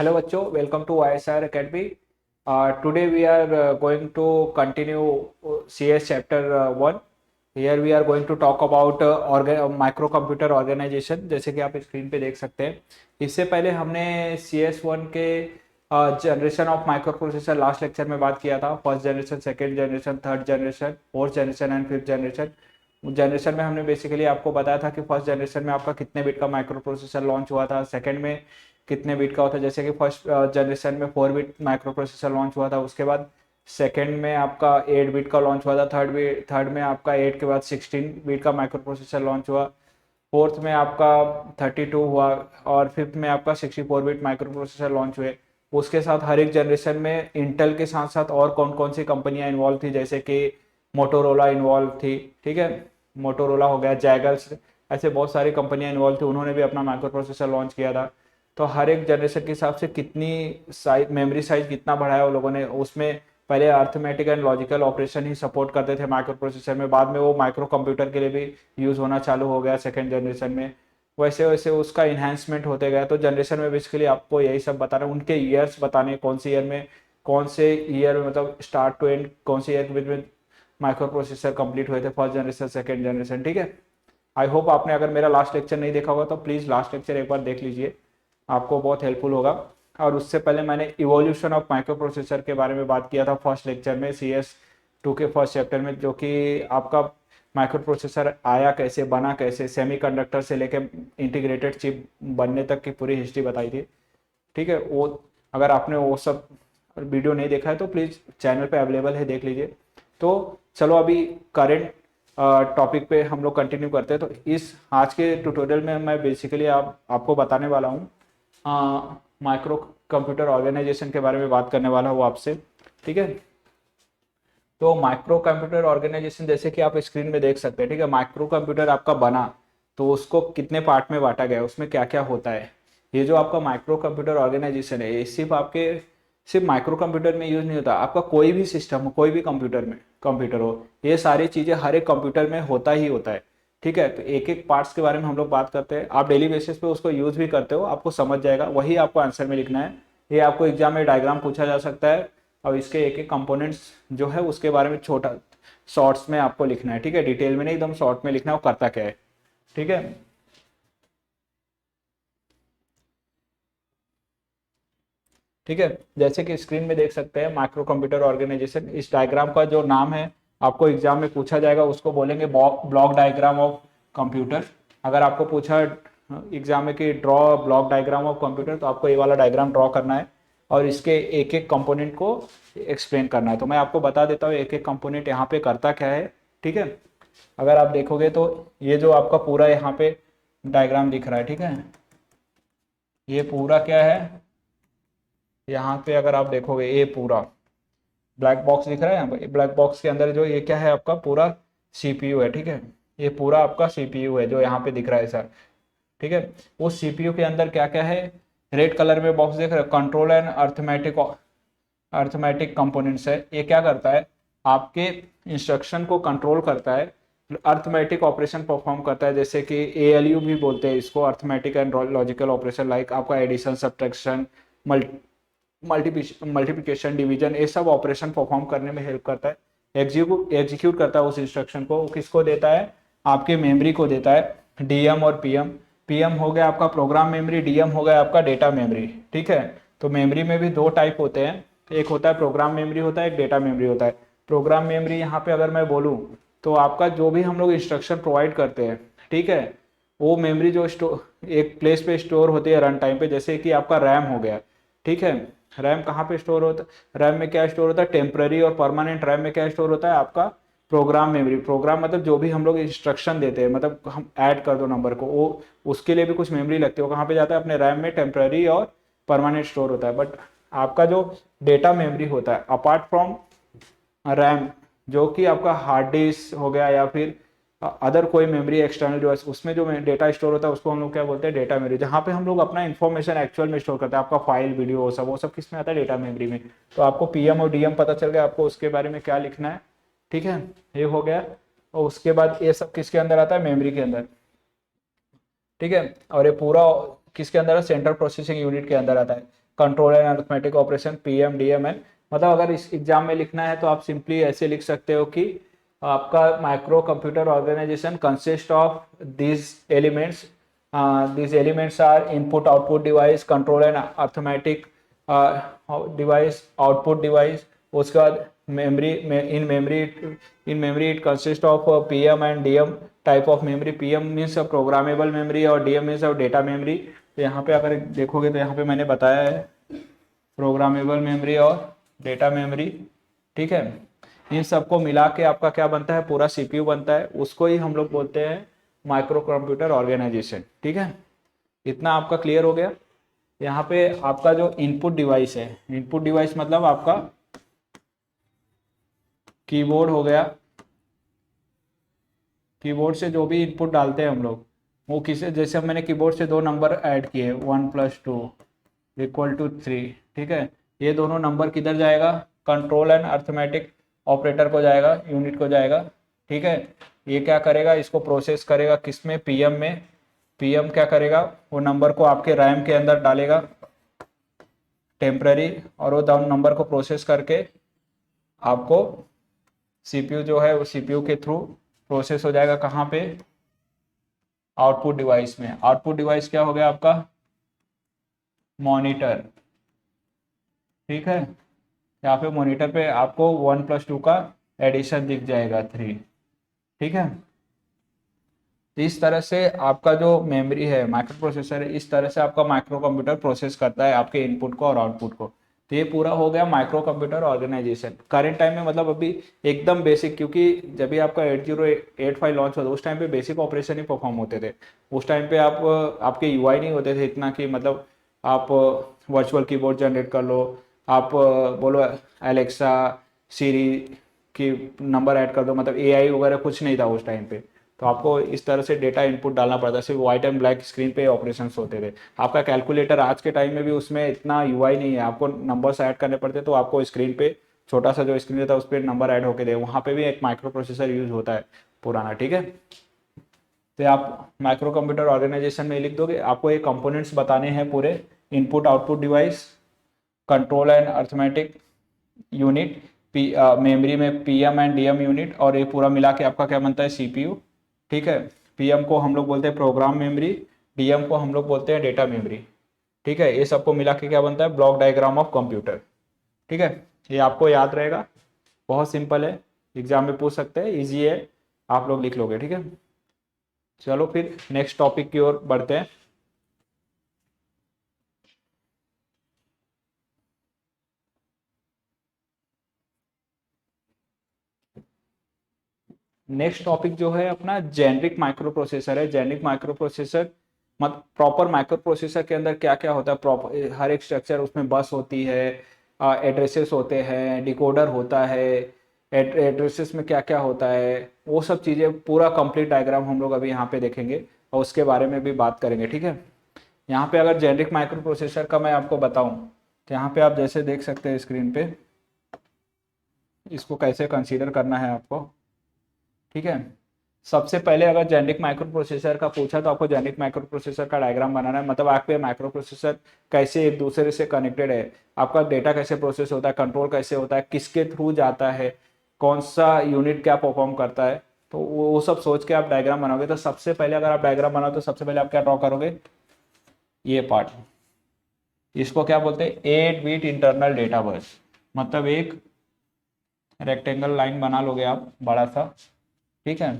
Hello बच्चों, welcome to ISR Academy. Today we are going to continue CS chapter 1. Here we are going to talk about microcomputer organization. जैसे कि आप screen पे देख सकते हैं, इससे पहले हमने CS1 के generation of micro processor last lecture में बात किया था। First generation, second generation, third generation, fourth generation and fifth generation. Generation में हमने बेसिकली आपको बताया था कि फर्स्ट जनरेशन में आपका कितने बिट का माइक्रो प्रोसेसर लॉन्च हुआ था, सेकंड में कितने बिट का होता है। जैसे कि फर्स्ट जनरेशन में 4 बिट माइक्रो प्रोसेसर लॉन्च हुआ था, उसके बाद सेकंड में आपका 8 बिट का लॉन्च हुआ था, थर्ड में आपका 8 के बाद 16 बिट का माइक्रो प्रोसेसर लॉन्च हुआ, फोर्थ में आपका 32 हुआ और फिफ्थ में आपका 64 बिट माइक्रो प्रोसेसर लॉन्च हुए। उसके साथ हर एक जनरेशन में इंटेल के साथ साथ और कौन कौन सी कंपनियां इन्वॉल्व थी, जैसे कि मोटोरोला इन्वॉल्व थी, ठीक है, मोटोरोला हो गया, जैगल्स, ऐसे बहुत सारी कंपनियां इन्वॉल्व थी, उन्होंने भी अपना माइक्रो प्रोसेसर लॉन्च किया था। तो हर एक जनरेशन के हिसाब से कितनी साइज, मेमोरी साइज कितना बढ़ाया वो लोगों ने। उसमें पहले arithmetic and logical operation he support करते थे माइक्रो प्रोसेसर में, बाद में वो माइक्रो कंप्यूटर के लिए भी यूज़ होना चालू हो गया सेकेंड जनरेशन में। वैसे वैसे उसका इन्हांसमेंट होते गया। तो जनरेशन में बेसिकली आपको यही सब बताना, उनके ईयर्स बताने, कौन से ईयर में, कौन से ईयर में, मतलब स्टार्ट टू एंड कौन से ईयर के बीच में माइक्रो प्रोसेसर कंप्लीट हुए थे, फर्स्ट जनरेशन, सेकेंड जनरेशन, ठीक है। आई होप आपने अगर मेरा लास्ट लेक्चर नहीं देखा होगा तो प्लीज़ लास्ट लेक्चर एक बार देख लीजिए, आपको बहुत हेल्पफुल होगा। और उससे पहले मैंने इवोल्यूशन ऑफ माइक्रो प्रोसेसर के बारे में बात किया था फर्स्ट लेक्चर में, CS2 के फर्स्ट चैप्टर में, जो कि आपका माइक्रो प्रोसेसर आया कैसे, बना कैसे, सेमीकंडक्टर से लेके इंटीग्रेटेड चिप बनने तक की पूरी हिस्ट्री बताई थी, ठीक है। वो अगर आपने वो सब वीडियो नहीं देखा है तो प्लीज़ चैनल पे अवेलेबल है, देख लीजिए। तो चलो अभी करेंट टॉपिक पे हम लोग कंटिन्यू करते हैं। तो इस आज के ट्यूटोरियल में मैं बेसिकली आपको बताने वाला हूँ माइक्रो कंप्यूटर ऑर्गेनाइजेशन के बारे में बात करने वाला हूँ आपसे, ठीक है। तो माइक्रो कंप्यूटर ऑर्गेनाइजेशन जैसे कि आप स्क्रीन में देख सकते हैं, ठीक है। माइक्रो कंप्यूटर आपका बना तो उसको कितने पार्ट में बांटा गया, उसमें क्या क्या होता है। ये जो आपका माइक्रो कंप्यूटर ऑर्गेनाइजेशन है, ये सिर्फ माइक्रो कंप्यूटर में यूज नहीं होता, आपका कोई भी सिस्टम हो, कोई भी कंप्यूटर हो, ये सारी चीज़ें हर एक कंप्यूटर में होता ही होता है, ठीक है। तो एक एक पार्ट्स के बारे में हम लोग बात करते हैं। आप डेली बेसिस पे उसको यूज भी करते हो, आपको समझ जाएगा, वही आपको आंसर में लिखना है। ये आपको एग्जाम में डायग्राम पूछा जा सकता है और इसके एक एक कंपोनेंट्स जो है उसके बारे में छोटा शॉर्ट्स में आपको लिखना है, ठीक है। डिटेल में नहीं, एकदम शॉर्ट में लिखना है वो करता क्या है, ठीक है। ठीक है, जैसे कि स्क्रीन में देख सकते हैं माइक्रो कंप्यूटर ऑर्गेनाइजेशन, इस डायग्राम का जो नाम है आपको एग्जाम में पूछा जाएगा, उसको बोलेंगे ब्लॉक डायग्राम ऑफ कंप्यूटर। अगर आपको पूछा एग्जाम में कि draw block diagram of computer, तो आपको ये वाला डायग्राम ड्रॉ करना है और इसके एक एक कंपोनेंट को एक्सप्लेन करना है। तो मैं आपको बता देता हूँ एक एक कंपोनेंट यहाँ पे करता क्या है, ठीक है। अगर आप देखोगे तो ये जो आपका पूरा यहाँ पे डायग्राम दिख रहा है, ठीक है, ये पूरा क्या है, यहाँ पे अगर आप देखोगे ये पूरा ब्लैक बॉक्स दिख रहा है यहाँ पे, ब्लैक बॉक्स के अंदर जो ये क्या है, आपका पूरा CPU है, ठीक है। ये पूरा आपका CPU है जो यहाँ पे दिख रहा है सर, ठीक है। उस CPU के अंदर क्या क्या है, रेड कलर में बॉक्स देख रहे हो, कंट्रोल एंड अर्थमेटिक कंपोनेंट्स है। ये क्या करता है, आपके इंस्ट्रक्शन को कंट्रोल करता है, अर्थमेटिक ऑपरेशन परफॉर्म करता है, जैसे कि ALU भी बोलते हैं इसको, arithmetic and logical operation, like आपका एडिशन, सब्ट्रैक्शन, मल्टीप्लिकेशन, डिवीजन, ये सब ऑपरेशन परफॉर्म करने में हेल्प करता है। एग्जीक्यूट करता है उस इंस्ट्रक्शन को, किसको देता है, आपके मेमोरी को देता है, DM और PM हो गया आपका प्रोग्राम मेमोरी, DM हो गया आपका डेटा मेमोरी, ठीक है। तो मेमोरी में भी दो टाइप होते हैं, एक होता है प्रोग्राम मेमोरी होता है, एक डेटा मेमोरी होता है। प्रोग्राम मेमोरी यहाँ पे अगर मैं बोलूँ तो आपका जो भी हम लोग इंस्ट्रक्शन प्रोवाइड करते हैं, ठीक है, वो मेमोरी जो एक प्लेस पे स्टोर होती है रन टाइम पे, जैसे कि आपका रैम हो गया, ठीक है। रैम कहाँ पे स्टोर होता है, रैम में क्या स्टोर होता है, टेम्पररी और परमानेंट रैम में क्या स्टोर होता है, आपका प्रोग्राम मेमोरी। प्रोग्राम मतलब जो भी हम लोग इंस्ट्रक्शन देते हैं, मतलब हम ऐड कर दो नंबर को, वो उसके लिए भी कुछ मेमोरी लगती है, वो कहाँ पे जाता है, अपने रैम में टेम्पररी और परमानेंट स्टोर होता है। बट आपका जो डेटा मेमोरी होता है अपार्ट फ्रॉम रैम, जो कि आपका हार्ड डिस्क हो गया या फिर अदर कोई मेमोरी एक्सटर्नल डिवाइस, उसमें जो डेटा स्टोर होता है उसको हम लोग क्या बोलते हैं, डेटा मेमोरी, जहाँ पे हम लोग अपना इन्फॉर्मेशन एक्चुअल में स्टोर करते हैं, आपका फाइल, वीडियो, वो सब किस में आता है, डेटा मेमोरी में। तो आपको PM और DM पता चल गया, आपको उसके बारे में क्या लिखना है, ठीक है, ये हो गया। और उसके बाद ये सब किसके अंदर आता है, मेमोरी के अंदर, ठीक है। और ये पूरा किसके अंदर है, सेंट्रल प्रोसेसिंग यूनिट के अंदर आता है। Control and arithmetic operation, PM DML. मतलब अगर इस एग्जाम में लिखना है तो आप सिंपली ऐसे लिख सकते हो कि आपका micro computer organisation consist of these elements. These elements are input output device, control and arithmetic device, output device. उसके बाद memory में in memory it consists of PM and DM type of memory. PM means a programmable memory और DM means a data memory. तो यहाँ पे अगर देखोगे तो यहाँ पे मैंने बताया है प्रोग्रामेबल मेमोरी और डेटा मेमोरी। ठीक है, इन सबको मिला के आपका क्या बनता है, पूरा सीपीयू बनता है, उसको ही हम लोग बोलते हैं माइक्रो कंप्यूटर ऑर्गेनाइजेशन। ठीक है, इतना आपका क्लियर हो गया। यहाँ पे आपका जो इनपुट डिवाइस है, इनपुट डिवाइस मतलब आपका कीबोर्ड हो गया। कीबोर्ड से जो भी इनपुट डालते हैं हम लोग, वो किसे, जैसे मैंने कीबोर्ड से दो नंबर ऐड किए 1+2=3। ठीक है, ये दोनों नंबर किधर जाएगा, कंट्रोल एंड अरिथमेटिक ऑपरेटर को जाएगा, यूनिट को जाएगा। ठीक है, ये क्या करेगा, इसको प्रोसेस करेगा किस में, पीएम में। पीएम क्या करेगा, वो नंबर को आपके रैम के अंदर डालेगा टेम्पररी, और वो नंबर को प्रोसेस करके आपको सीपीयू जो है वो सीपीयू के थ्रू प्रोसेस हो जाएगा कहाँ पे, आउटपुट डिवाइस में। आउटपुट डिवाइस क्या हो गया आपका, मॉनिटर। ठीक है, यहाँ पे मॉनिटर पे आपको 1+2 का एडिशन दिख जाएगा 3। ठीक है, इस तरह से आपका जो मेमोरी है, माइक्रो प्रोसेसर है, इस तरह से आपका माइक्रो कंप्यूटर प्रोसेस करता है आपके इनपुट को और आउटपुट को। तो ये पूरा हो गया micro computer organisation. Current time में मतलब अभी एकदम बेसिक, क्योंकि जब भी आपका 8085 लॉन्च हुआ था उस टाइम पे बेसिक ऑपरेशन ही परफॉर्म होते थे। उस टाइम पे आपके यूआई नहीं होते थे इतना कि मतलब आप वर्चुअल कीबोर्ड जनरेट कर लो, आप बोलो एलेक्सा सीरी की नंबर ऐड कर दो, मतलब एआई वगैरह कुछ नहीं था उस टाइम पे। तो आपको इस तरह से डेटा इनपुट डालना पड़ता है, सिर्फ व्हाइट एंड ब्लैक स्क्रीन पे ऑपरेशंस होते थे। आपका कैलकुलेटर आज के टाइम में भी उसमें इतना यूआई नहीं है, आपको नंबर्स ऐड करने पड़ते, तो आपको स्क्रीन पे छोटा सा जो स्क्रीन था उस पर नंबर ऐड होके दे, वहाँ पे भी एक माइक्रो प्रोसेसर यूज होता है पुराना। ठीक है, तो आप माइक्रो कंप्यूटर ऑर्गेनाइजेशन में लिख दोगे, आपको ये कंपोनेंट्स बताने हैं पूरे, input output device, control and arithmetic unit, memory में पीएम एंड डीएम यूनिट, और ये पूरा मिला के आपका क्या बनता है, सीपीयू। ठीक है, पीएम को हम लोग बोलते हैं प्रोग्राम मेमोरी, डीएम को हम लोग बोलते हैं डेटा मेमोरी। ठीक है, ये सबको मिला के क्या बनता है, ब्लॉक डायग्राम ऑफ कंप्यूटर। ठीक है, ये आपको याद रहेगा, बहुत सिंपल है, एग्जाम में पूछ सकते हैं, ईजी है, आप लोग लिख लोगे। ठीक है, चलो फिर नेक्स्ट टॉपिक की ओर बढ़ते हैं। नेक्स्ट टॉपिक जो है अपना जेनरिक माइक्रो प्रोसेसर है। जेनरिक माइक्रो प्रोसेसर मत प्रॉपर माइक्रो प्रोसेसर के अंदर क्या क्या होता है, प्रॉपर हर एक स्ट्रक्चर, उसमें बस होती है, एड्रेसेस होते हैं, डिकोडर होता है, एड्रेसेस में क्या क्या होता है, वो सब चीज़ें पूरा कंप्लीट डायग्राम हम लोग अभी यहाँ पे देखेंगे और उसके बारे में भी बात करेंगे। ठीक है, यहाँ पे अगर जेनरिक माइक्रो प्रोसेसर का मैं आपको बताऊँ तो यहाँ पे आप जैसे देख सकते हैं स्क्रीन पे, इसको कैसे कंसीडर करना है आपको। ठीक है, सबसे पहले अगर जेनरिक माइक्रो प्रोसेसर का पूछा तो आपको जेनरिक माइक्रो प्रोसेसर का डायग्राम बनाना है, मतलब आपके माइक्रो प्रोसेसर कैसे एक दूसरे से कनेक्टेड है, आपका डेटा कैसे प्रोसेस होता है, कंट्रोल कैसे होता है, किसके थ्रू जाता है, कौन सा यूनिट क्या परफॉर्म करता है, तो वो सब सोच के आप डायग्राम बनाओगे। तो सबसे पहले अगर आप डायग्राम बनाओ तो सबसे पहले आप क्या ड्रॉ करोगे, ये पार्ट, इसको क्या बोलते हैं, 8 बिट इंटरनल डेटा बस, मतलब एक रेक्टेंगल लाइन बना लोगे आप बड़ा सा। ठीक है,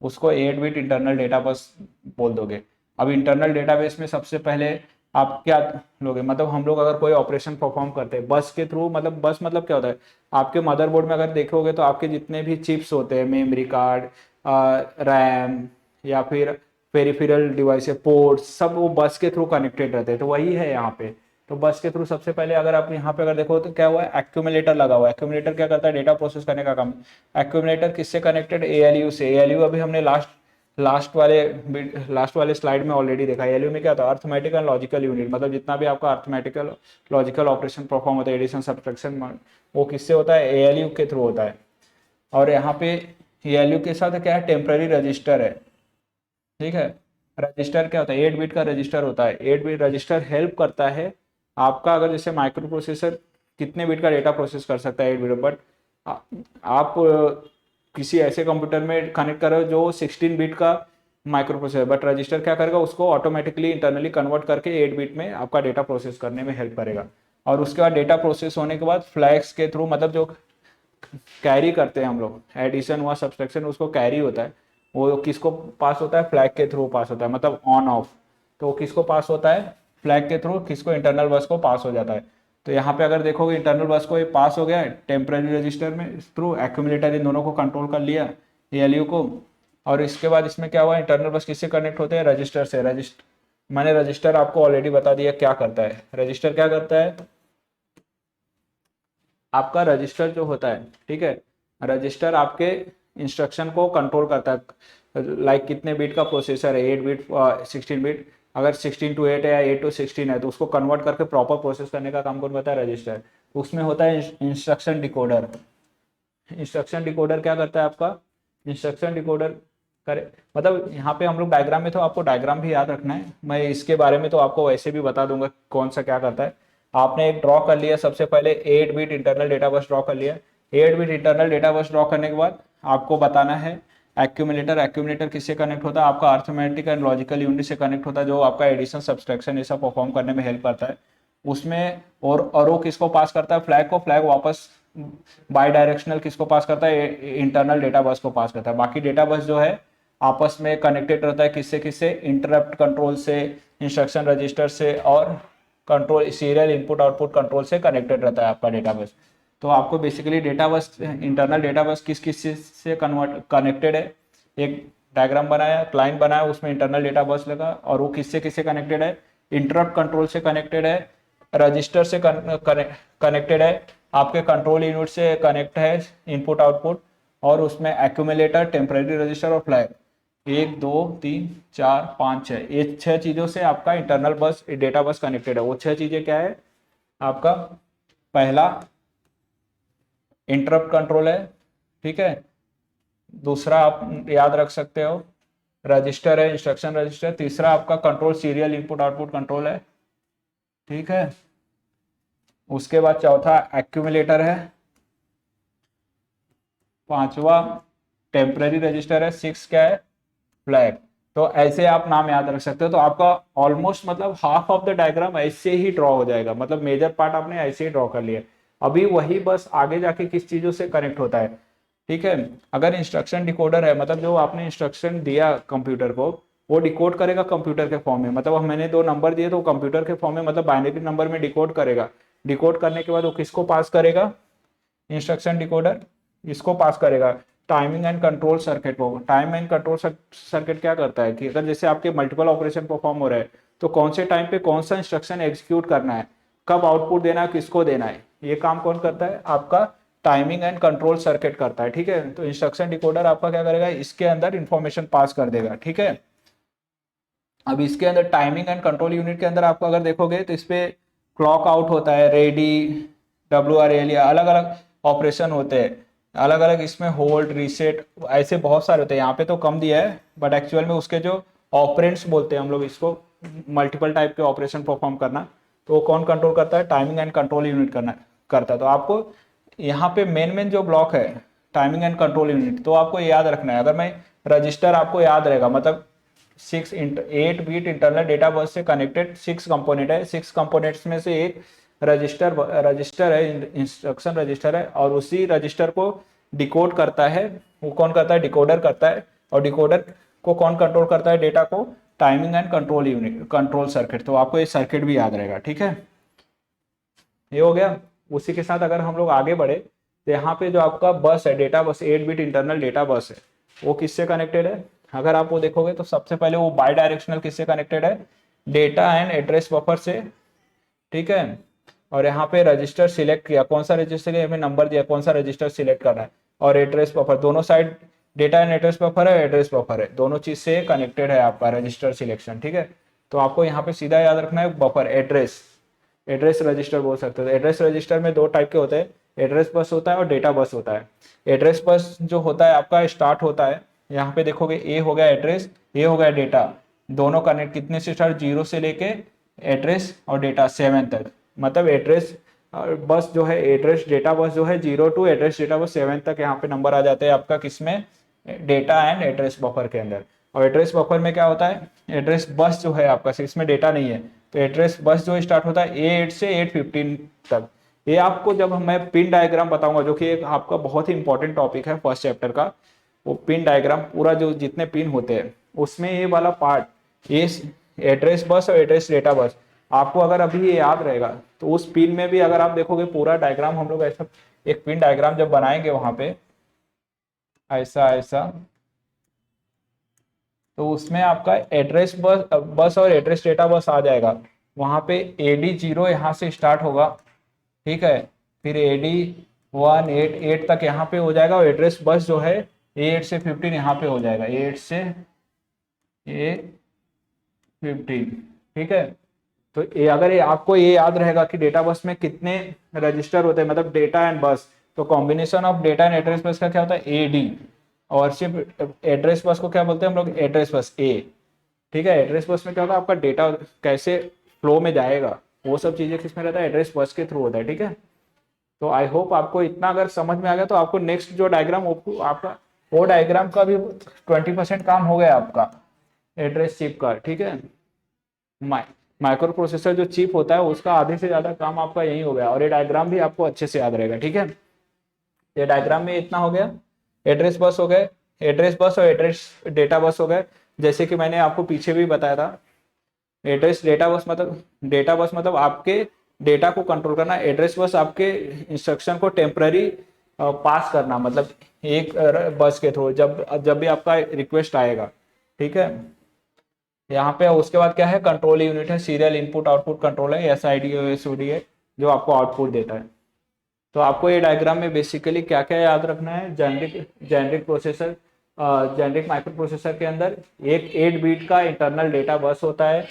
उसको 8 बिट इंटरनल डेटा बस बोल दोगे। अब इंटरनल डेटाबेस में सबसे पहले आप क्या लोगे, मतलब हम लोग अगर कोई ऑपरेशन परफॉर्म करते हैं बस के थ्रू, मतलब बस मतलब क्या होता है, आपके मदरबोर्ड में अगर देखोगे तो आपके जितने भी चिप्स होते हैं, मेमोरी कार्ड, रैम या फिर पेरिफेरल डिवाइस, पोर्ट्स, सब वो बस के थ्रू कनेक्टेड रहते हैं। तो वही है यहाँ पे, तो बस के थ्रू सबसे पहले अगर आप यहाँ पे अगर देखो तो क्या हुआ है, एक्यूमुलेटर लगा हुआ है। एक्यूमुलेटर क्या करता है, डेटा प्रोसेस करने का काम। एक्यूमुलेटर किससे कनेक्टेड, एएलयू से। एएलयू अभी हमने लास्ट वाले स्लाइड में ऑलरेडी देखा। एएलयू में क्या होता है, अर्थमेटिक एंड लॉजिकल यूनिट, मतलब जितना भी आपका अर्थमेटिकल लॉजिकल ऑपरेशन परफॉर्म होता है, एडिशन सब्ट्रैक्शन, वो किससे होता है, एएलयू के थ्रू होता है। और यहाँ पे एएलयू के साथ क्या है, टेम्पररी रजिस्टर है। ठीक है, रजिस्टर क्या होता है, 8 बिट का रजिस्टर होता है। 8 बिट रजिस्टर हेल्प करता है आपका अगर जैसे माइक्रो प्रोसेसर कितने बिट का डेटा प्रोसेस कर सकता है, 8 बिट, बट आप किसी ऐसे कंप्यूटर में कनेक्ट कर रहे हो जो 16 बिट का माइक्रो प्रोसेसर, बट रजिस्टर क्या करेगा, उसको ऑटोमेटिकली इंटरनली कन्वर्ट करके 8 बिट में आपका डेटा प्रोसेस करने में हेल्प करेगा। और उसके बाद डेटा प्रोसेस होने के बाद फ्लैग्स के थ्रू, मतलब जो कैरी करते हैं हम लोग, एडिशन हुआ सब्सट्रैक्शन, उसको कैरी होता है, वो किसको पास होता है, फ्लैग के थ्रू पास होता है, मतलब ऑन ऑफ। तो वो किसको पास होता है, फ्लैग के थ्रू, किसको, इंटरनल बस को पास हो जाता है। तो यहाँ पे अगर देखोगे इंटरनल बस को ये पास हो गया है टेम्पररी रजिस्टर में थ्रू, एक्यूमुलेटर इन दोनों को कंट्रोल कर लिया, एएलयू को। और इसके बाद इसमें क्या हुआ, इंटरनल बस किससे कनेक्ट होते हैं, रजिस्टर से। रजिस्टर मैंने रजिस्टर आपको ऑलरेडी बता दिया क्या करता है। रजिस्टर क्या करता है, आपका रजिस्टर जो होता है, ठीक है, रजिस्टर आपके इंस्ट्रक्शन को कंट्रोल करता है। लाइक कितने बिट का प्रोसेसर है, 8 बिट, 16 बिट, अगर 16 to 8 है या 8 to 16 है, तो उसको कन्वर्ट करके प्रॉपर प्रोसेस करने का काम कौन करता है, रजिस्टर। उसमें होता है इंस्ट्रक्शन डिकोडर। इंस्ट्रक्शन डिकोडर क्या करता है आपका, इंस्ट्रक्शन डिकोडर करे, मतलब यहाँ पे हम लोग डायग्राम में, तो आपको डायग्राम भी याद रखना है, मैं इसके बारे में तो आपको वैसे भी बता दूंगा कौन सा क्या करता है। आपने एक ड्रॉ कर लिया, सबसे पहले 8 bit internal data bus draw कर लिया। 8 bit internal data bus draw करने के बाद आपको बताना है एक्यूमुलेटर। एक्यूमुलेटर किससे कनेक्ट होता है, आपका अर्थमेटिक एंड लॉजिकल यूनिट से कनेक्ट होता है, जो आपका एडिशन सब्सट्रैक्शन ये सब परफॉर्म करने में हेल्प करता है उसमें। और वो किसको पास करता है, फ्लैग को। फ्लैग वापस बाई डायरेक्शनल किसको पास करता है, इंटरनल डेटा बस को पास करता है। बाकी डेटा बस जो है आपस में कनेक्टेड रहता है, किससे किससे, इंटरप्ट कंट्रोल से, इंस्ट्रक्शन रजिस्टर से, और control serial input output control से कनेक्टेड रहता है आपका डेटा बस। तो आपको basically data bus, internal data bus किस किस से कन्वर्ट कनेक्टेड है, एक डायग्राम बनाया, क्लाइंट बनाया, उसमें इंटरनल डेटा बस लगा, और वो किससे किससे कनेक्टेड है, इंटरप्ट कंट्रोल से कनेक्टेड है, रजिस्टर से कनेक्टेड है, आपके कंट्रोल यूनिट से कनेक्ट है, इनपुट आउटपुट, और उसमें एक्यूमुलेटर, टेम्परेरी रजिस्टर और फ्लैग, 1 2 3 4 5 6, ये 6 चीज़ों से आपका इंटरनल बस डेटा बस कनेक्टेड है। वो 6 चीज़ें क्या है आपका, पहला इंटरप्ट कंट्रोल है, ठीक है, दूसरा आप याद रख सकते हो रजिस्टर है, इंस्ट्रक्शन रजिस्टर, तीसरा आपका control serial input output control है, ठीक है, उसके बाद चौथा एक्यूमुलेटर है, पांचवा टेम्पररी रजिस्टर है, 6 क्या है, फ्लैग। तो ऐसे आप नाम याद रख सकते हो। तो आपका ऑलमोस्ट मतलब हाफ ऑफ द डायग्राम ऐसे ही ड्रॉ हो जाएगा, मतलब मेजर पार्ट आपने ऐसे ही ड्रॉ कर लिया। अभी वही बस आगे जाके किस चीजों से कनेक्ट होता है, ठीक है। अगर इंस्ट्रक्शन डिकोडर है, मतलब जो आपने इंस्ट्रक्शन दिया कंप्यूटर को, वो डिकोड करेगा कंप्यूटर के फॉर्म में, मतलब मैंने 2 नंबर दिए तो कंप्यूटर के फॉर्म में, मतलब बाइनरी नंबर में डिकोड करेगा। डिकोड करने के बाद वो किसको पास करेगा, इंस्ट्रक्शन डिकोडर इसको पास करेगा टाइमिंग एंड कंट्रोल सर्किट को। टाइम एंड कंट्रोल सर्किट क्या करता है कि अगर जैसे आपके मल्टीपल ऑपरेशन परफॉर्म हो रहे हैं, तो कौन से टाइम पे कौन सा इंस्ट्रक्शन एग्जीक्यूट करना है, कब आउटपुट देना है, किसको देना है, ये काम कौन करता है, आपका टाइमिंग एंड कंट्रोल सर्किट करता है, ठीक है। तो इंस्ट्रक्शन डिकोडर आपका क्या करेगा, इसके अंदर इंफॉर्मेशन पास कर देगा, ठीक है। अब इसके अंदर टाइमिंग एंड कंट्रोल यूनिट के अंदर आपको अगर देखोगे तो इस पे क्लॉक आउट होता है, रेडी, WRL, अलग अलग ऑपरेशन होते हैं, अलग अलग इसमें होल्ड, रीसेट, ऐसे बहुत सारे होते हैं। यहाँ पे तो कम दिया है, बट एक्चुअल में उसके जो ऑपरेंड्स बोलते हैं हम लोग इसको, मल्टीपल टाइप के ऑपरेशन परफॉर्म करना, तो वो कौन कंट्रोल करता है, टाइमिंग एंड कंट्रोल यूनिट करता है। तो आपको यहाँ पे मेन मेन जो ब्लॉक है टाइमिंग एंड कंट्रोल यूनिट, तो आपको याद रखना है। अगर मैं रजिस्टर आपको याद रहेगा, मतलब 8 बिट इंटरनल डेटा बस से कनेक्टेड 6 कंपोनेंट है, 6 कंपोनेंट्स में से एक रजिस्टर है, इंस्ट्रक्शन रजिस्टर है, और उसी रजिस्टर को डिकोड करता है, वो कौन करता है, डिकोडर करता है। और डिकोडर को कौन कंट्रोल करता है, डेटा को, timing and control unit, control circuit. तो आपको ये सर्किट भी याद रहेगा, ठीक है, ये हो गया। उसी के साथ अगर हम लोग आगे बढ़े, तो यहाँ पे जो आपका बस है, data bus, 8 bit internal data bus है, वो किससे कनेक्टेड है, अगर आप वो देखोगे तो सबसे पहले वो बाई डायरेक्शनल किससे कनेक्टेड है, डेटा एंड एड्रेस बफर से, ठीक है। और यहाँ पे रजिस्टर सिलेक्ट किया, कौन सा रजिस्टर है, हमें नंबर दिया, कौन सा रजिस्टर सिलेक्ट करना है, और एड्रेस बफर, दोनों side data and address buffer है, एड्रेस बफर है, दोनों चीज से कनेक्टेड है आपका रजिस्टर सिलेक्शन, ठीक है। तो आपको यहाँ पे सीधा याद रखना है बफर, एड्रेस, एड्रेस रजिस्टर बोल सकते हो। एड्रेस रजिस्टर में 2 टाइप के होते हैं, एड्रेस बस होता है और डेटा बस होता है। एड्रेस बस जो होता है आपका स्टार्ट होता है, यहाँ पे देखोगे ए हो गया एड्रेस, ए हो गया डेटा, दोनों कनेक्ट कितने से स्टार्ट, 0 से लेके एड्रेस और डेटा 7 तक, मतलब एड्रेस बस जो है, एड्रेस डेटा बस जो है 0 टू एड्रेस डेटा बस 7 तक यहाँ पे नंबर आ जाते हैं आपका किसमें, डेटा एंड एड्रेस बफर के अंदर। और एड्रेस बफर में क्या होता है, एड्रेस बस जो है आपका, इसमें डेटा नहीं है, तो एड्रेस बस जो स्टार्ट होता है A8 से 815 तक। ये आपको जब मैं पिन डायग्राम बताऊंगा, जो कि एक आपका बहुत ही इंपॉर्टेंट टॉपिक है फर्स्ट चैप्टर का, वो पिन डायग्राम पूरा जो जितने पिन होते हैं उसमें ये वाला पार्ट, ये एड्रेस बस और एड्रेस डेटा बस, आपको अगर अभी ये याद रहेगा तो उस पिन में भी अगर आप देखोगे पूरा डायग्राम, हम लोग ऐसा एक पिन डायग्राम जब बनाएंगे वहां पे ऐसा ऐसा, तो उसमें आपका एड्रेस बस और एड्रेस डेटा बस आ जाएगा। वहां पे AD0 यहाँ से स्टार्ट होगा, ठीक है, फिर AD188 तक यहाँ पे हो जाएगा, और एड्रेस बस जो है A8 से 15 यहाँ पे हो जाएगा, A8 से A15, ठीक है। तो ये अगर ये आपको ये याद रहेगा कि डेटा बस में कितने रजिस्टर होते हैं, मतलब डेटा एंड बस, तो combination of data and address bus का क्या होता है, AD। और सिर्फ एड्रेस बस को क्या बोलते हैं हम लोग, एड्रेस बस A, ठीक है। एड्रेस बस में क्या होता है, आपका डेटा कैसे फ्लो में जाएगा वो सब चीजें किसमें रहता है, एड्रेस बस के थ्रू होता है, ठीक है। तो आई होप आपको इतना अगर समझ में आ गया, तो आपको नेक्स्ट जो डायग्राम आपका वो डायग्राम का भी 20% काम हो गया आपका एड्रेस चिप का, ठीक है। माइक्रो प्रोसेसर जो चिप होता है उसका आधे से ज्यादा काम आपका यही हो गया, और ये डायग्राम भी आपको अच्छे से याद रहेगा, ठीक है। ये डायग्राम में इतना हो गया, एड्रेस बस हो गए, एड्रेस बस और एड्रेस डेटा बस हो गए। जैसे कि मैंने आपको पीछे भी बताया था, एड्रेस डेटा बस मतलब, डेटा बस मतलब आपके डेटा को कंट्रोल करना, एड्रेस बस आपके इंस्ट्रक्शन को टेम्पररी पास करना, मतलब एक बस के थ्रू जब जब भी आपका रिक्वेस्ट आएगा, ठीक है। यहाँ पे उसके बाद क्या है, कंट्रोल यूनिट है, सीरियल इनपुट आउटपुट कंट्रोल है, SID और SOD है जो आपको आउटपुट देता है। तो आपको ये डायग्राम में बेसिकली क्या क्या याद रखना है, generic processor, generic micro processor के अंदर एक 8 बीट का इंटरनल डेटा बस होता है,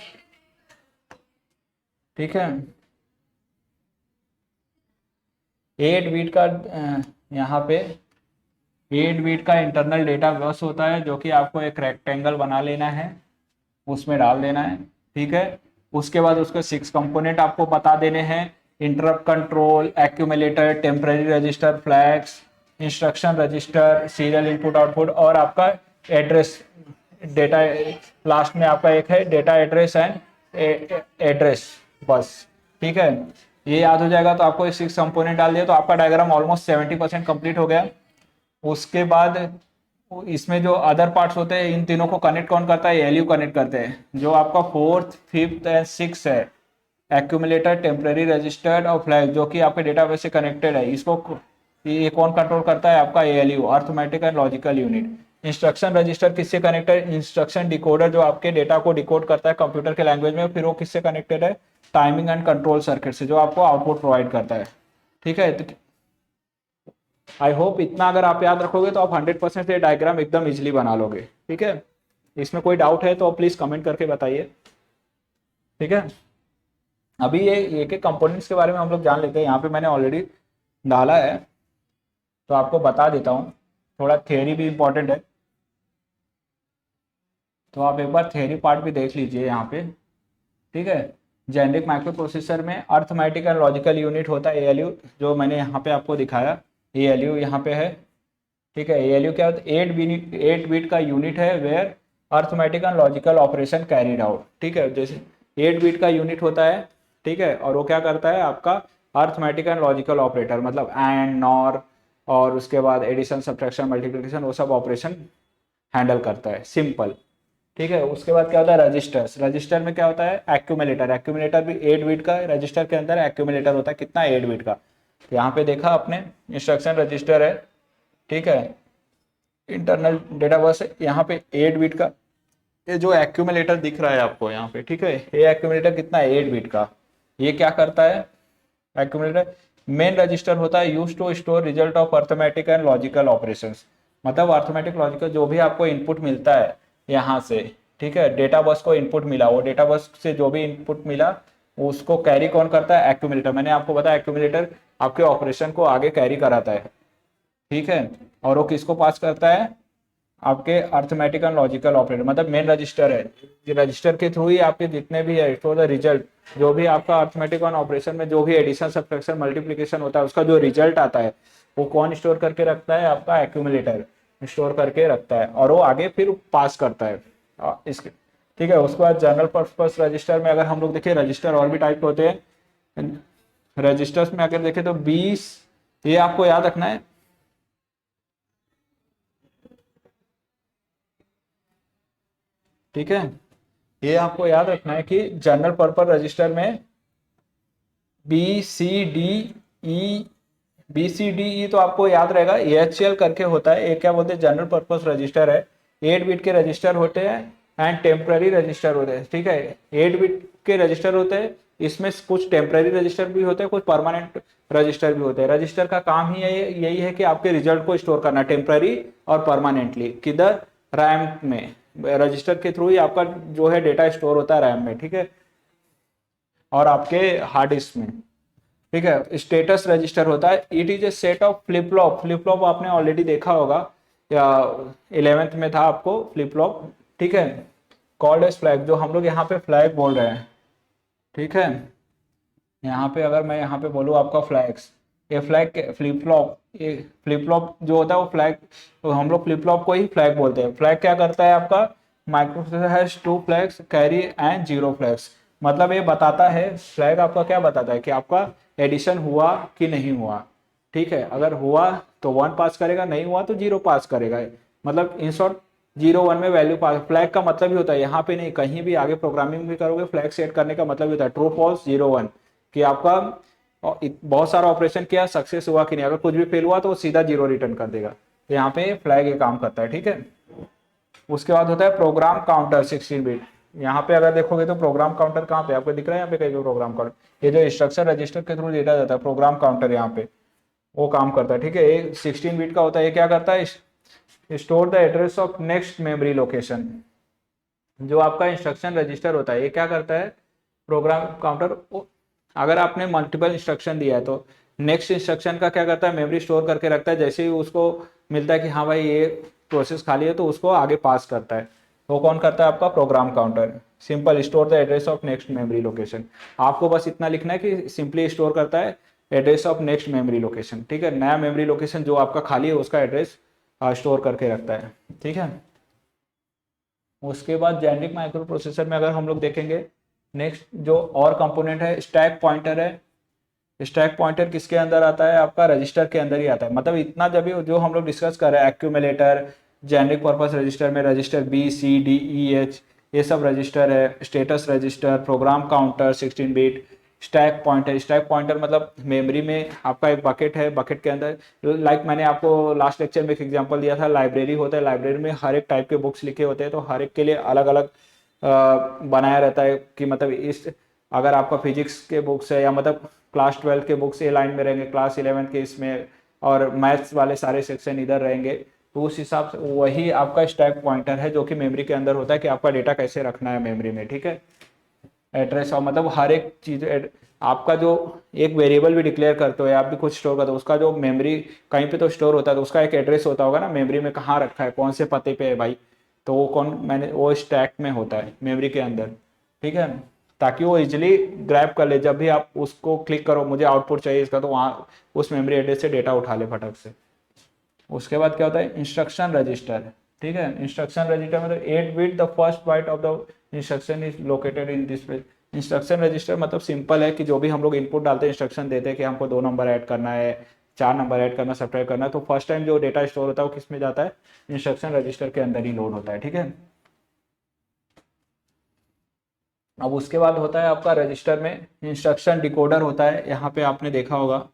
ठीक है। 8 बीट का यहाँ पे 8 बीट का इंटरनल डेटा बस होता है, जो कि आपको एक रेक्टेंगल बना लेना है, उसमें डाल देना है, ठीक है। उसके बाद उसके 6 कंपोनेंट आपको बता देने हैं, interrupt control, accumulator, temporary register, flags, instruction register, serial input output, और आपका एड्रेस डेटा, लास्ट में आपका एक है data address and address bus, ठीक है। ये याद हो जाएगा तो आपको ये 6 कंपोनेंट डाल दिया, तो आपका डायग्राम ऑलमोस्ट 70% कंप्लीट हो गया। उसके बाद इसमें जो अदर पार्ट्स होते हैं, इन तीनों को कनेक्ट कौन करता है, ALU कनेक्ट करते हैं। जो आपका 4th 5th एंड 6th है, एक्यूमुलेटर, टेम्पररी रजिस्टर्ड और फ्लैग, जो कि आपके डेटाबेस से कनेक्टेड है, इसको ये कौन कंट्रोल करता है, आपका ALU, arithmetic and logical unit. Instruction register किससे कनेक्टेड, इंस्ट्रक्शन डिकोडर जो आपके डेटा को डिकोड करता है कंप्यूटर के लैंग्वेज में, फिर वो किससे कनेक्टेड है, टाइमिंग एंड कंट्रोल सर्किट से, जो आपको आउटपुट प्रोवाइड करता है, ठीक है। तो आई होप इतना अगर आप याद रखोगे तो आप 100% ये डायग्राम एकदम इजीली बना लोगे, ठीक है। इसमें कोई डाउट है तो प्लीज कमेंट करके बताइए, ठीक है। अभी ये एक एक कंपोनेंट्स के बारे में हम लोग जान लेते हैं, यहाँ पे मैंने ऑलरेडी डाला है तो आपको बता देता हूँ, थोड़ा थियरी भी इंपॉर्टेंट है, तो आप एक बार थियरी पार्ट भी देख लीजिए यहाँ पे, ठीक है। जेनरिक माइक्रो प्रोसेसर में अर्थमेटिक एंड लॉजिकल यूनिट होता है, ALU, जो मैंने यहाँ पे आपको दिखाया, ALU यहाँ पे है, ठीक है। ALU क्या होता है, 8 बीट का यूनिट है, where arithmetic and logical operation carried out, ठीक है। जैसे 8 बीट का यूनिट होता है, ठीक है, और वो क्या करता है, आपका अर्थमेटिक एंड लॉजिकल ऑपरेटर, मतलब एंड, नॉर, और उसके बाद एडिशन, सब्ट्रैक्शन, मल्टीप्लिकेशन, वो सब ऑपरेशन हैंडल करता है, सिंपल, ठीक है। उसके बाद क्या होता है, रजिस्टर्स, रजिस्टर में क्या होता है, एक्यूमुलेटर, एक्यूमुलेटर भी 8 बीट का, रजिस्टर के अंदर एक्यूमुलेटर होता है कितना, 8 बीट का। तो यहाँ पे देखा आपने, इंस्ट्रक्शन रजिस्टर है, ठीक है, इंटरनल डेटा बस है, यहाँ पे 8 बीट का, ये जो एक्यूमुलेटर दिख रहा है आपको यहाँ पे, ठीक है, ये एक्यूमुलेटर कितना है, 8 बीट का। ये क्या करता है, एक्यूमुलेटर मेन रजिस्टर होता है, use to store result of arithmetic and logical operations, मतलब अर्थमेटिक लॉजिकल जो भी आपको इनपुट मिलता है यहाँ से, ठीक है, डेटा बस को इनपुट मिला, वो डेटा बस से जो भी इनपुट मिला उसको कैरी कौन करता है, एक्यूमुलेटर। मैंने आपको बताया एक्यूमुलेटर आपके ऑपरेशन को आगे कैरी कराता है, ठीक है। और वो किसको पास करता है, आपके अर्थमेटिक एंड लॉजिकल ऑपरेटर, मतलब मेन रजिस्टर है, रजिस्टर के थ्रू ही आपके जितने भी है फॉर द रिजल्ट, जो भी आपका अर्थमेटिक एंड ऑपरेशन में जो भी एडिशन सब्ट्रैक्शन मल्टीप्लिकेशन होता है उसका जो रिजल्ट आता है वो कौन स्टोर करके रखता है, आपका एक्यूमुलेटर स्टोर करके रखता है और वो आगे फिर पास करता है इसके। ठीक है, उसके बाद जनरल पर्पस रजिस्टर में अगर हम लोग देखें, रजिस्टर और भी टाइप होते हैं। रजिस्टर्स में अगर देखें तो 20, ये आपको याद रखना है, ठीक है, ये आपको याद रखना है कि जनरल पर्पस रजिस्टर में B C D E, B C D E तो आपको याद रहेगा, एएचएल करके होता है, ये क्या बोलते हैं, जनरल पर्पस रजिस्टर है। 8 बिट के रजिस्टर होते हैं एंड टेम्पररी रजिस्टर होते हैं। ठीक है, 8 बिट के रजिस्टर होते हैं, इसमें कुछ टेम्पररी रजिस्टर भी होते हैं, कुछ परमानेंट रजिस्टर भी होते हैं। रजिस्टर का काम ही यही है कि आपके रिजल्ट को स्टोर करना टेम्पररी और परमानेंटली, किधर, रैम में। रजिस्टर के थ्रू ही आपका जो है डेटा स्टोर होता है रैम में, ठीक है, और आपके हार्ड डिस्क में। ठीक है, स्टेटस रजिस्टर होता है, it is a set of flip flop. Flip flop आपने ऑलरेडी देखा होगा या 11th में था आपको फ्लिप फ्लॉप। ठीक है, कॉल्ड एज फ्लैग, जो हम लोग यहाँ पे फ्लैग बोल रहे हैं। ठीक है, यहाँ पे अगर मैं यहाँ पे बोलूँ आपका फ्लैग्स, ये फ्लैग फ्लिप फ्लॉप, ये फ्लिप फ्लॉप जो होता है वो फ्लैग, तो हम लोग फ्लिप फ्लॉप को ही फ्लैग बोलते हैं। फ्लैग क्या करता है, आपका microprocessor has 2 flags carry and 0 flags, मतलब ये बताता है, फ्लैग आपका क्या बताता है कि आपका एडिशन हुआ कि नहीं हुआ। ठीक है, अगर हुआ तो 1 पास करेगा, नहीं हुआ तो 0 पास करेगा, मतलब इन शॉर्ट 0 1 में वैल्यू पास। फ्लैग का मतलब ही होता है, यहाँ पे नहीं, कहीं भी आगे प्रोग्रामिंग भी करोगे फ्लैग सेट करने का मतलब होता है ट्रू फॉल्स 0 1, कि आपका बहुत सारा ऑपरेशन किया, सक्सेस हुआ कि नहीं, अगर कुछ भी फेल हुआ तो वो सीधा 0 रिटर्न कर देगा। तो यहाँ पे फ्लैग ये काम करता है। ठीक है, उसके बाद होता है प्रोग्राम काउंटर 16 बिट। यहाँ पे अगर देखोगे तो प्रोग्राम काउंटर कहाँ पे आपको दिख रहा है, यहाँ पे कहीं प्रोग्राम काउंटर, ये जो इंस्ट्रक्शन रजिस्टर के थ्रू डेटा जाता है, प्रोग्राम काउंटर यहाँ पे वो काम करता है। ठीक है, ये 16 बिट का होता है, ये क्या करता है, store the address of next memory location. जो आपका इंस्ट्रक्शन रजिस्टर होता है ये क्या करता है, प्रोग्राम काउंटर, अगर आपने मल्टीपल इंस्ट्रक्शन दिया है तो नेक्स्ट इंस्ट्रक्शन का क्या करता है, मेमोरी स्टोर करके रखता है। जैसे ही उसको मिलता है कि हाँ भाई ये प्रोसेस खाली है तो उसको आगे पास करता है। वो कौन करता है, आपका program counter. Simple, store the address of next memory location, आपको बस इतना लिखना है कि सिंपली स्टोर करता है address of next memory location. ठीक है, नया मेमोरी लोकेशन जो आपका खाली है उसका एड्रेस स्टोर करके रखता है। ठीक है, उसके बाद जेनेरिक माइक्रो प्रोसेसर में अगर हम लोग देखेंगे, नेक्स्ट जो और कंपोनेंट है स्टैक पॉइंटर है। स्टैक पॉइंटर किसके अंदर आता है, आपका रजिस्टर के अंदर ही आता है। मतलब इतना जब भी जो हम लोग डिस्कस कर रहे हैं, एक्यूमुलेटर, जेनेरिक पर्पस रजिस्टर में register B C D E H, ये सब रजिस्टर है। Status register, program counter 16 bit, stack pointer. Stack pointer मतलब मेमोरी में आपका एक बकेट है, बकेट के अंदर, लाइक मैंने आपको लास्ट लेक्चर में एक एग्जांपल दिया था, लाइब्रेरी होता है, लाइब्रेरी में हर एक टाइप के बुक्स लिखे होते हैं, तो हर एक के लिए अलग अलग बनाया रहता है कि मतलब इस, अगर आपका फिजिक्स के बुक्स है या मतलब क्लास 12 के बुक्स ए लाइन में रहेंगे, क्लास 11 के इसमें, और मैथ्स वाले सारे सेक्शन इधर रहेंगे, तो उस हिसाब से वही आपका स्टैक पॉइंटर है जो कि मेमोरी के अंदर होता है कि आपका डेटा कैसे रखना है मेमोरी में। ठीक है, एड्रेस और मतलब हर एक चीज आपका जो एक वेरिएबल भी डिक्लेयर करते हो या आप भी कुछ स्टोर करते हो, उसका जो मेमोरी कहीं पे तो स्टोर होता है तो उसका एक एड्रेस होता होगा ना मेमोरी में, कहाँ रखा है, कौन से पते पे है भाई, तो वो कौन, मैंने वो स्टैक में होता है मेमोरी के अंदर। ठीक है, ताकि वो इजिली ग्रैब कर ले, जब भी आप उसको क्लिक करो मुझे आउटपुट चाहिए इसका, तो वहाँ उस मेमोरी एड्रेस से डेटा उठा ले फटक से। उसके बाद क्या होता है, इंस्ट्रक्शन रजिस्टर। ठीक है, इंस्ट्रक्शन रजिस्टर मतलब 8 bit the first byte of the instruction is located in this page. Instruction register मतलब सिंपल है कि जो भी हम लोग इनपुट डालते हैं, इंस्ट्रक्शन देते हैं कि हमको 2 नंबर ऐड करना है, 4 नंबर ऐड करना, सब्ट्रैक्ट करना है, तो फर्स्ट टाइम जो डेटा स्टोर होता है वो किस में जाता है, इंस्ट्रक्शन रजिस्टर के अंदर ही लोड होता है। ठीक है, अब उसके बाद होता है आपका रजिस्टर में इंस्ट्रक्शन डिकोडर होता है, यहाँ पे आपने देखा होगा,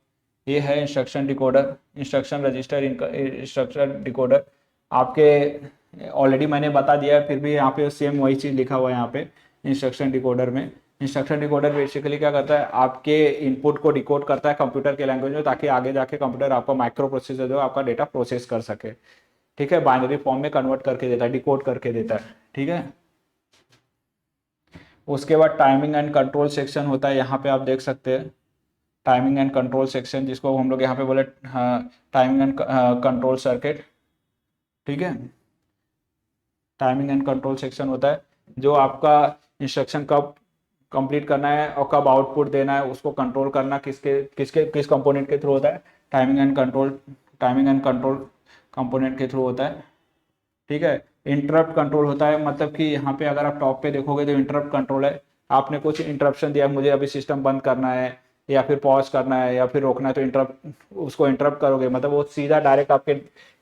ये है instruction decoder, instruction register, instruction decoder. आपके ऑलरेडी मैंने बता दिया है, फिर भी यहाँ पे सेम वही चीज़ लिखा हुआ है यहाँ पे इंस्ट्रक्शन डिकोडर में। इंस्ट्रक्शन डिकोडर बेसिकली क्या करता है, आपके इनपुट को डिकोड करता है कंप्यूटर के लैंग्वेज में, ताकि आगे जाके कंप्यूटर आपका माइक्रो प्रोसेसर जो आपका डेटा प्रोसेस कर सके। ठीक है, बाइनरी फॉर्म में कन्वर्ट करके देता है, डिकोड करके देता है। ठीक है, उसके बाद टाइमिंग एंड कंट्रोल सेक्शन होता है, यहाँ पे आप देख सकते हैं टाइमिंग एंड कंट्रोल सेक्शन, जिसको हम लोग यहाँ पे बोले टाइमिंग एंड कंट्रोल सर्किट। ठीक है, टाइमिंग एंड कंट्रोल सेक्शन होता है जो आपका इंस्ट्रक्शन कब कंप्लीट करना है और कब आउटपुट देना है उसको कंट्रोल करना किस कंपोनेंट के थ्रू होता है, टाइमिंग एंड कंट्रोल कंपोनेंट के थ्रू होता है। ठीक है। इंटरप्ट कंट्रोल होता है, मतलब कि यहाँ पे अगर आप टॉप पे देखोगे तो इंटरप्ट कंट्रोल है। आपने कुछ इंटरप्शन दिया, मुझे अभी सिस्टम बंद करना है या फिर पॉज करना है या फिर रोकना है, तो इंटरप्ट उसको इंटरप्ट करोगे, मतलब वो सीधा डायरेक्ट आपके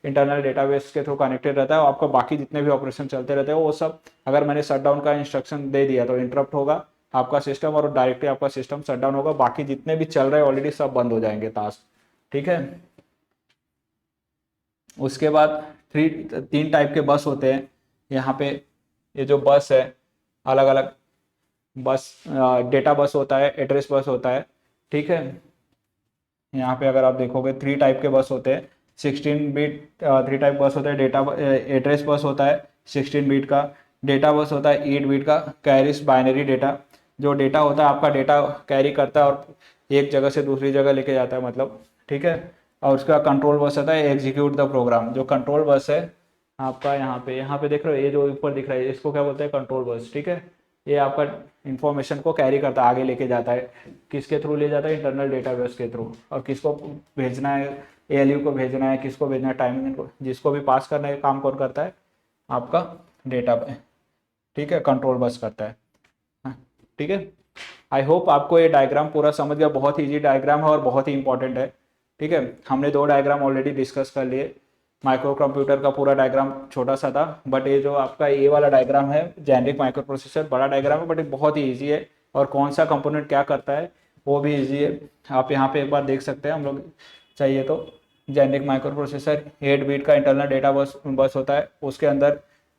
इंटरनल डेटाबेस के थ्रू कनेक्टेड रहता है और आपका बाकी जितने भी ऑपरेशन चलते रहते हैं वो सब, अगर मैंने शटडाउन का इंस्ट्रक्शन दे दिया तो इंटरप्ट होगा आपका सिस्टम और डायरेक्टली आपका सिस्टम शटडाउन होगा, बाकी जितने भी चल रहे हैं ऑलरेडी सब बंद हो जाएंगे टास्क। ठीक है। उसके बाद तीन टाइप के बस होते हैं यहाँ पे। ये जो बस है अलग अलग बस, डेटा बस होता है, एड्रेस बस होता है। ठीक है। यहाँ पे अगर आप देखोगे 3 टाइप के बस होते हैं। 16 बिट 3 टाइप बस होता है। डेटा एड्रेस बस होता है 16 बिट का। डेटा बस होता है 8 बिट का, कैरीज बाइनरी डेटा। जो डेटा होता है आपका डेटा कैरी करता है और एक जगह से दूसरी जगह लेके जाता है, मतलब। ठीक है। और उसका कंट्रोल बस होता है एग्जीक्यूट द प्रोग्राम। जो कंट्रोल बस है आपका यहाँ पे देख रहे हो, ये जो ऊपर दिख रहा है इसको क्या बोलते हैं, कंट्रोल बस। ठीक है। ये आपका इंफॉर्मेशन को कैरी करता है, आगे लेके जाता है। किसके थ्रू ले जाता है, इंटरनल डेटाबेस के थ्रू। और किसको भेजना है, एएलयू को भेजना है, किसको भेजना है, टाइमिंग को, जिसको भी पास करना है काम कौन करता है, आपका डेटा। ठीक है, कंट्रोल बस करता है। हाँ, ठीक है। आई होप आपको ये डायग्राम पूरा समझ गया। बहुत ही इजी डायग्राम है और बहुत ही इंपॉर्टेंट है। ठीक है। हमने 2 डायग्राम ऑलरेडी डिस्कस कर लिए। माइक्रो कंप्यूटर का पूरा डायग्राम छोटा सा था, बट ये जो आपका ये वाला डायग्राम है जेनेरिक माइक्रो प्रोसेसर, बड़ा डायग्राम है बट ये बहुत ही ईजी है। और कौन सा कंपोनेंट क्या करता है वो भी ईजी है। आप यहाँ पे एक बार देख सकते हैं हम लोग, चाहिए तो। जेनेरिक माइक्रो प्रोसेसर 8 बिट का इंटरनल डेटा बस होता है। उसके अंदर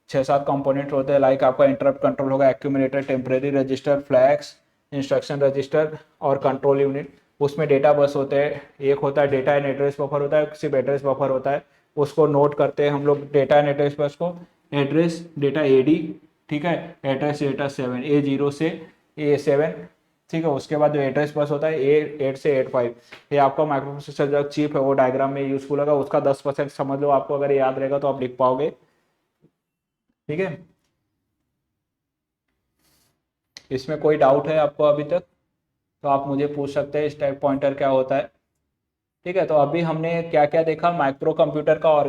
6-7 कंपोनेंट होते हैं, लाइक आपका इंटरप्ट कंट्रोल होगा, accumulator, temporary register, flags, instruction register और कंट्रोल यूनिट। उसमें डेटा बस होते हैं। एक होता है डेटा एंड एड्रेस बफर होता है, सिर्फ एड्रेस बफर होता है, उसको नोट करते हैं हम लोग डेटा एंड एड्रेस बस को। एड्रेस डेटा एडी, ठीक है, एड्रेस डेटा 7, A0 से A7। ठीक है। उसके बाद जो एड्रेस बस होता है A8 से A5। ये आपका माइक्रो प्रोसेसर जो चिप है वो डायग्राम में यूजफुल होगा, उसका 10% समझ लो आपको, अगर याद रहेगा तो आप लिख पाओगे। ठीक है। इसमें कोई डाउट है आपको अभी तक तो आप मुझे पूछ सकते हैं स्टेप पॉइंटर क्या होता है। ठीक है। तो अभी हमने क्या क्या देखा, माइक्रो कंप्यूटर का और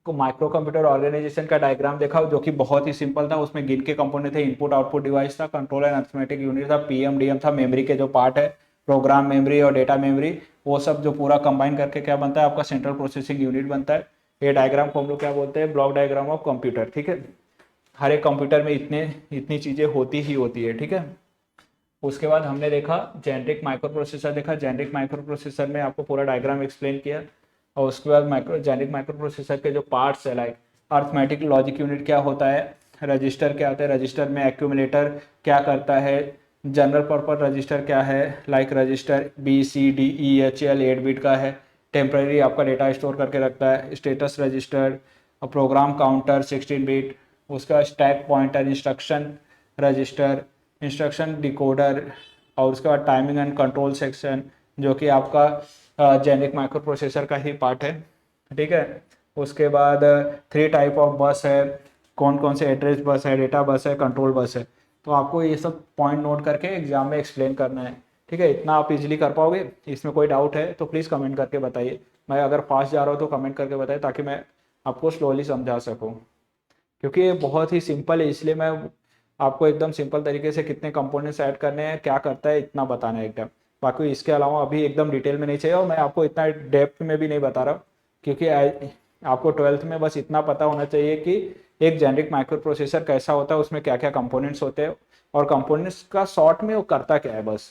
माइक्रो कंप्यूटर ऑर्गेनाइजेशन का डायग्राम देखा, जो कि बहुत ही सिंपल था। उसमें गिन के कंपोनेंट थे, इनपुट आउटपुट डिवाइस था, कंट्रोल एंड अरिथमेटिक यूनिट था, पीएमडीएम था, मेमोरी के जो पार्ट है, प्रोग्राम मेमोरी और डेटा मेमोरी, वो सब जो पूरा कंबाइन करके क्या बनता है, आपका सेंट्रल प्रोसेसिंग यूनिट बनता है। ये डायग्राम को हम लोग क्या बोलते हैं, ब्लॉक डायग्राम ऑफ कंप्यूटर। ठीक है। हर एक कंप्यूटर में इतनी चीज़ें होती ही होती है। ठीक है। उसके बाद हमने देखा जेनेरिक माइक्रो प्रोसेसर देखा। जेनेरिक माइक्रो प्रोसेसर में आपको पूरा डायग्राम एक्सप्लेन किया। और उसके बाद जेनेरिक माइक्रो प्रोसेसर के जो पार्ट्स है, लाइक अर्थमेटिक लॉजिक यूनिट क्या होता है, रजिस्टर क्या होता है, रजिस्टर में एक्यूमुलेटर क्या करता है, जनरल पर्पज रजिस्टर क्या है, लाइक रजिस्टर BCDEHL 8 बिट का है, टेम्पररी आपका डेटा स्टोर करके रखता है, स्टेटस रजिस्टर और प्रोग्राम काउंटर 16 बिट, उसका stack pointer, instruction register, instruction decoder, और उसके बाद टाइमिंग एंड कंट्रोल सेक्शन जो कि आपका जेनेरिक माइक्रो प्रोसेसर का ही पार्ट है। ठीक है। उसके बाद 3 टाइप ऑफ बस है, कौन कौन से, एड्रेस बस है, डेटा बस है, कंट्रोल बस है। तो आपको ये सब पॉइंट नोट करके एग्जाम में एक्सप्लेन करना है। ठीक है। इतना आप इजीली कर पाओगे। इसमें कोई डाउट है तो प्लीज़ कमेंट करके बताइए। मैं अगर फास्ट जा रहा हूँ तो कमेंट करके बताइए ताकि मैं आपको स्लोली समझा सकूँ, क्योंकि ये बहुत ही सिंपल है, इसलिए मैं आपको एकदम सिंपल तरीके से कितने कंपोनेंट्स ऐड करने हैं, क्या करता है, इतना बताना है एकदम। बाकी इसके अलावा अभी एकदम डिटेल में नहीं चाहिए और मैं आपको इतना डेप्थ में भी नहीं बता रहा हूँ, क्योंकि आपको 12th में बस इतना पता होना चाहिए कि एक जेनेरिक माइक्रो प्रोसेसर कैसा होता है, उसमें क्या क्या कंपोनेंट्स होते हैं और कंपोनेंट्स का शॉर्ट में वो करता क्या है, बस।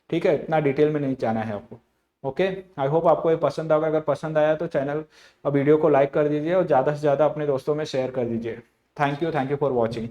ठीक है। इतना डिटेल में नहीं जाना है आपको। ओके। आई होप आपको ये पसंद आएगा। अगर पसंद आया तो चैनल और वीडियो को लाइक कर दीजिए और ज़्यादा से ज़्यादा अपने दोस्तों में शेयर कर दीजिए। Thank you for watching.